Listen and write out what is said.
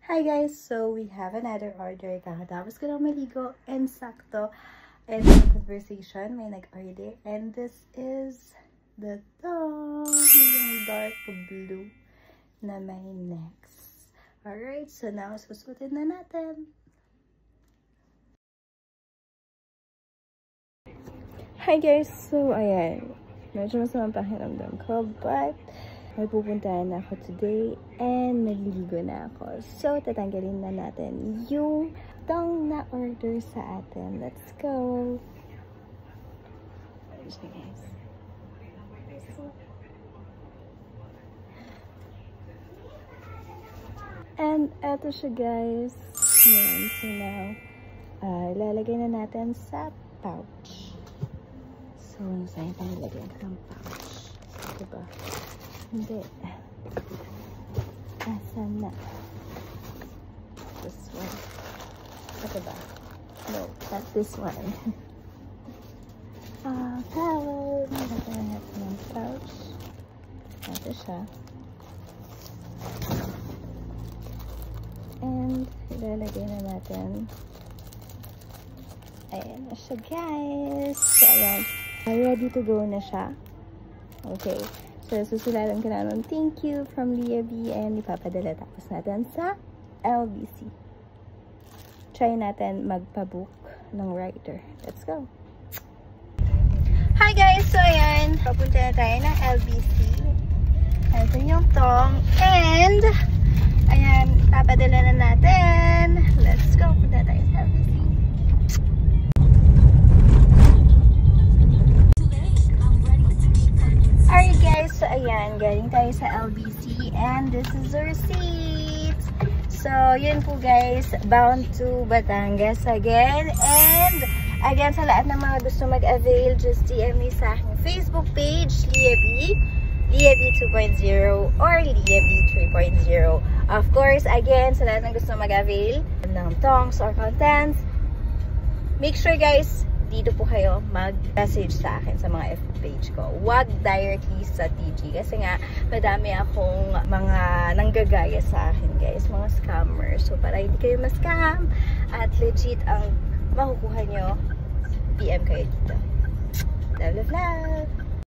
Hi guys! So we have another order. Kakatapos ko lang maligo and sakto. And the conversation, may nag-order. And this is the thong. Yung dark blue na may necks. Alright, so now susutin na natin. Hi guys! So ayan, medyo masamang pakiramdam ko, but may pupuntahan na ako today and maliligo na ako. So, tatanggalin na natin yung thong na order sa atin. Let's go! Ayan siya guys. And eto siya guys. Ayan, so now, ilalagay na natin sa pouch. So, saan pa nilagay ang pouch? Diba? Hindi. Asan na? This one. Ito ba? No, not this one. Pouch. Nilagay natin ng pouch. Ito siya. And, ilalagay na natin. Ayan na siya, guys. So, ayan. Ready to go na siya. Okay. So, susulatan ko na ng thank you from Leah B. And ipapadala tapos natin sa LBC. Try natin magpabook ng rider. Let's go! Hi guys! So, ayan. Papunta na tayo ng LBC. Ito yung thong. And, ayan, papadala na natin. Let's go! Punta tayo sa LBC. Alright guys, so ayan, galing tayo sa LBC and this is our receipt. So, yun po guys, bound to Batangas again. And again, sa lahat ng mga gusto mag-avail, just DM me sa aking Facebook page, Leah B, Leah B 2.0 or Leah B 3.0. Of course, again, sa lahat ng gusto mag-avail ng thongs or contents, make sure guys, dito po kayo mag-message sa akin sa mga FB page ko. Huwag directly sa TG. Kasi nga, madami akong mga nanggagaya sa akin, guys. Mga scammers. So, para hindi kayo ma-scam at legit ang makukuha nyo, PM kayo dito. Love, love, love!